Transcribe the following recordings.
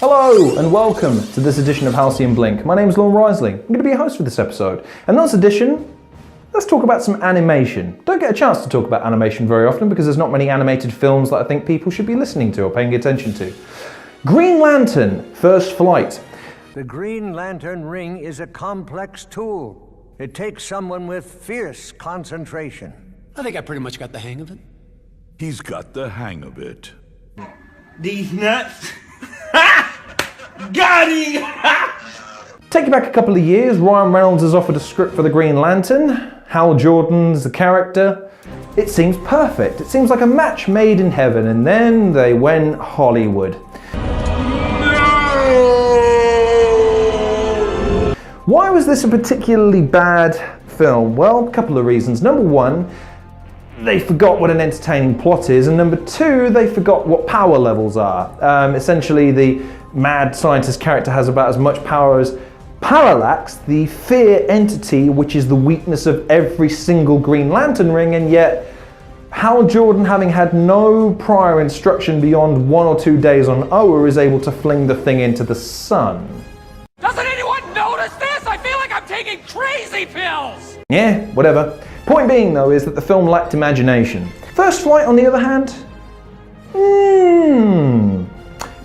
Hello and welcome to this edition of Halcyon Blink. My name is Lorne Risley. I'm going to be your host for this episode. And in this edition, let's talk about some animation. Don't get a chance to talk about animation very often because there's not many animated films that I think people should be listening to or paying attention to. Green Lantern, First Flight. The Green Lantern ring is a complex tool. It takes someone with fierce concentration. I think I pretty much got the hang of it. He's got the hang of it. These nuts. Got him! Take you back a couple of years, Ryan Reynolds has offered a script for the Green Lantern. Hal Jordan's the character. It seems perfect. It seems like a match made in heaven, and then they went Hollywood. No! Why was this a particularly bad film? Well, a couple of reasons. Number one, they forgot what an entertaining plot is, and number two, they forgot what power levels are. Essentially, the mad scientist character has about as much power as Parallax, the fear entity, which is the weakness of every single Green Lantern ring, and yet Hal Jordan, having had no prior instruction beyond 1 or 2 days on Oa, is able to fling the thing into the sun. Doesn't anyone notice this? I feel like I'm taking crazy pills! Yeah, whatever. Point being though is that the film lacked imagination. First Flight, on the other hand,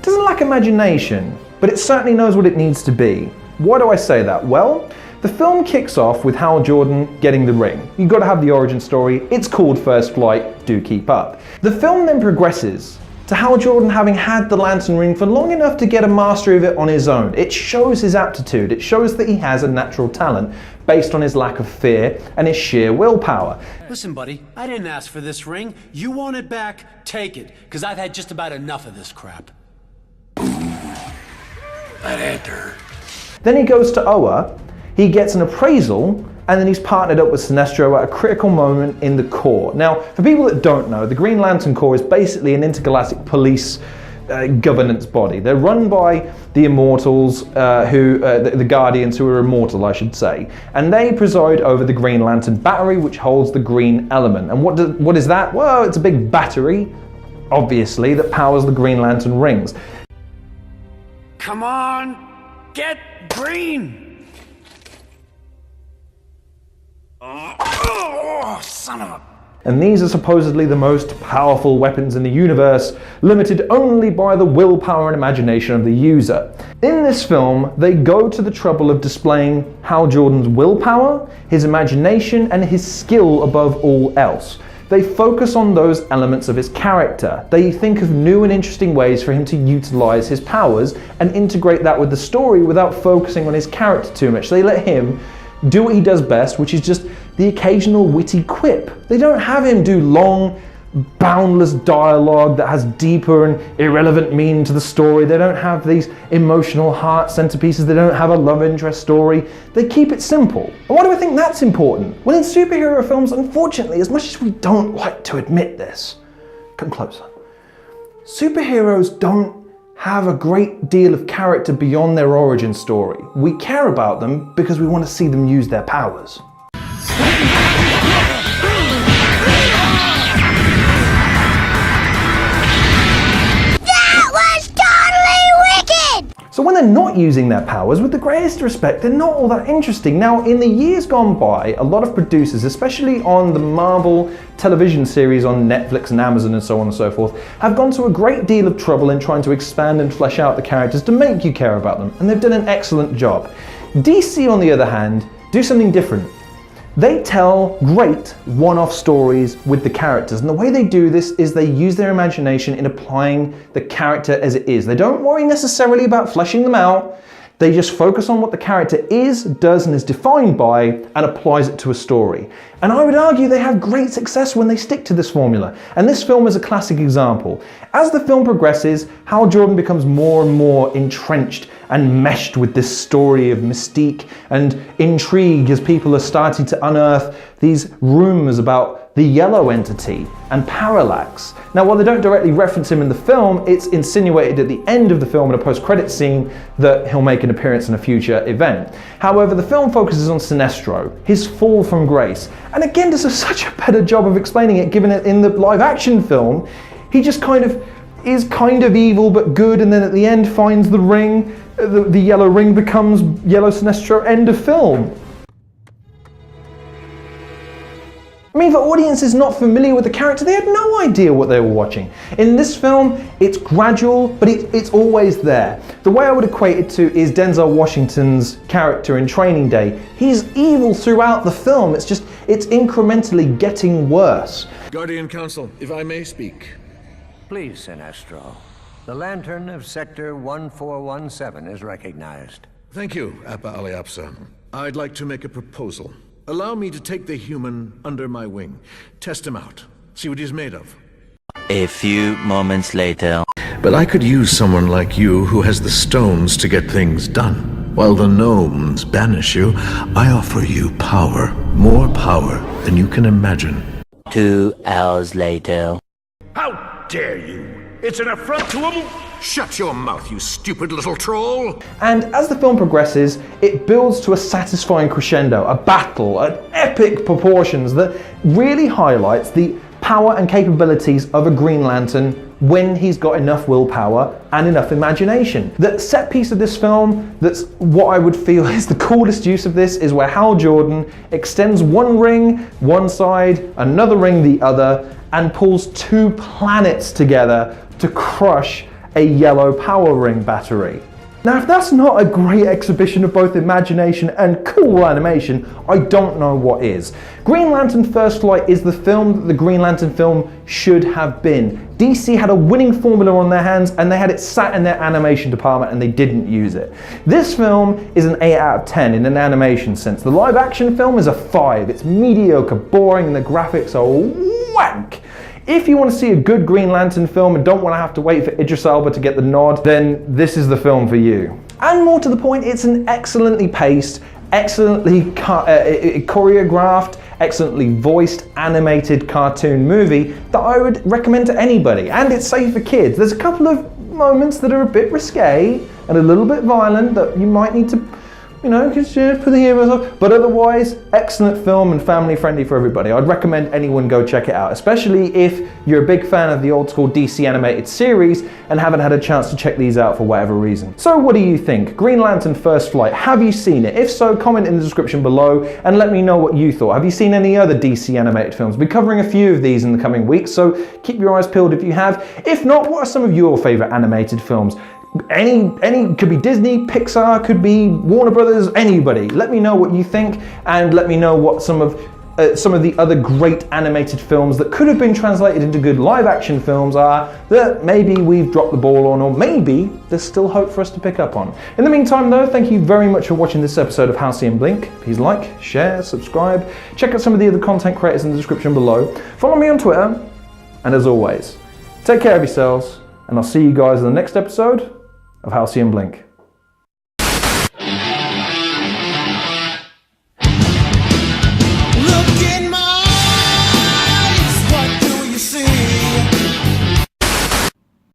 doesn't lack imagination, but it certainly knows what it needs to be. Why do I say that? Well, the film kicks off with Hal Jordan getting the ring. You've got to have the origin story. It's called First Flight, do keep up. The film then progresses to Hal Jordan having had the Lantern ring for long enough to get a mastery of it on his own. It shows his aptitude. It shows that he has a natural talent based on his lack of fear and his sheer willpower. Listen, buddy, I didn't ask for this ring. You want it back? Take it, because I've had just about enough of this crap. That enter. Then he goes to Oa, he gets an appraisal, and then he's partnered up with Sinestro at a critical moment in the Corps. Now, for people that don't know, the Green Lantern Corps is basically an intergalactic police governance body. They're run by the Immortals, the Guardians, who are immortal, I should say. And they preside over the Green Lantern Battery, which holds the green element. And what is that? Well, it's a big battery, obviously, that powers the Green Lantern rings. Come on, get green! Oh, son of a... And these are supposedly the most powerful weapons in the universe, limited only by the willpower and imagination of the user. In this film, they go to the trouble of displaying Hal Jordan's willpower, his imagination, and his skill above all else. They focus on those elements of his character. They think of new and interesting ways for him to utilize his powers and integrate that with the story without focusing on his character too much. They let him do what he does best, which is just the occasional witty quip. They don't have him do long, boundless dialogue that has deeper and irrelevant meaning to the story. They don't have these emotional heart centerpieces. They don't have a love interest story. They keep it simple. And why do I think that's important? Well, in superhero films, unfortunately, as much as we don't like to admit this, come closer. Superheroes don't have a great deal of character beyond their origin story. We care about them because we want to see them use their powers. So when they're not using their powers, with the greatest respect, they're not all that interesting. Now, in the years gone by, a lot of producers, especially on the Marvel television series on Netflix and Amazon and so on and so forth, have gone to a great deal of trouble in trying to expand and flesh out the characters to make you care about them, and they've done an excellent job. DC, on the other hand, do something different. They tell great one-off stories with the characters, and the way they do this is they use their imagination in applying the character as it is. They don't worry necessarily about fleshing them out. They just focus on what the character is, does, and is defined by, and applies it to a story. And I would argue they have great success when they stick to this formula, and this film is a classic example. As the film progresses, Hal Jordan becomes more and more entrenched and meshed with this story of mystique and intrigue as people are starting to unearth these rumors about the yellow entity and Parallax. Now, while they don't directly reference him in the film, it's insinuated at the end of the film in a post-credit scene that he'll make an appearance in a future event. However, the film focuses on Sinestro, his fall from grace, and again does such a better job of explaining it, given it in the live-action film. He just is kind of evil but good, and then at the end finds the ring, the yellow ring becomes Yellow Sinestro, end of film. I mean, for audiences not familiar with the character, they had no idea what they were watching. In this film, it's gradual, but it's always there. The way I would equate it to is Denzel Washington's character in Training Day. He's evil throughout the film, it's incrementally getting worse. Guardian Council, if I may speak. Please, Sinestro. The lantern of Sector 1417 is recognized. Thank you, Appa Aliapsa. I'd like to make a proposal. Allow me to take the human under my wing, test him out, see what he's made of. A few moments later. But I could use someone like you who has the stones to get things done. While the gnomes banish you, I offer you power, more power than you can imagine. 2 hours later. How dare you! It's an affront to him! Shut your mouth, you stupid little troll! And as the film progresses, it builds to a satisfying crescendo, a battle at epic proportions that really highlights the power and capabilities of a Green Lantern when he's got enough willpower and enough imagination. The set piece of this film, that's what I would feel is the coolest use of this, is where Hal Jordan extends one ring one side, another ring the other, and pulls 2 planets together to crush a yellow power ring battery. Now, if that's not a great exhibition of both imagination and cool animation, I don't know what is. Green Lantern First Flight is the film that the Green Lantern film should have been. DC had a winning formula on their hands and they had it sat in their animation department and they didn't use it. This film is an 8 out of 10 in an animation sense. The live action film is a 5. It's mediocre, boring, and the graphics are wank. If you want to see a good Green Lantern film and don't want to have to wait for Idris Elba to get the nod, then this is the film for you. And more to the point, it's an excellently paced, excellently choreographed, excellently voiced, animated cartoon movie that I would recommend to anybody. And it's safe for kids. There's a couple of moments that are a bit risque and a little bit violent that you might need to, put the heroes up. But otherwise, excellent film and family friendly for everybody. I'd recommend anyone go check it out, especially if you're a big fan of the old school DC animated series and haven't had a chance to check these out for whatever reason. So what do you think? Green Lantern First Flight, have you seen it? If so, comment in the description below and let me know what you thought. Have you seen any other DC animated films? We'll be covering a few of these in the coming weeks, so keep your eyes peeled if you have. If not, what are some of your favorite animated films? Any could be Disney, Pixar, could be Warner Brothers, anybody. Let me know what you think and let me know what some of the other great animated films that could have been translated into good live action films are that maybe we've dropped the ball on, or maybe there's still hope for us to pick up on. In the meantime though, thank you very much for watching this episode of Halcyon Blink. Please like, share, subscribe, check out some of the other content creators in the description below. Follow me on Twitter, and as always, take care of yourselves, and I'll see you guys in the next episode of Halcyon Blink.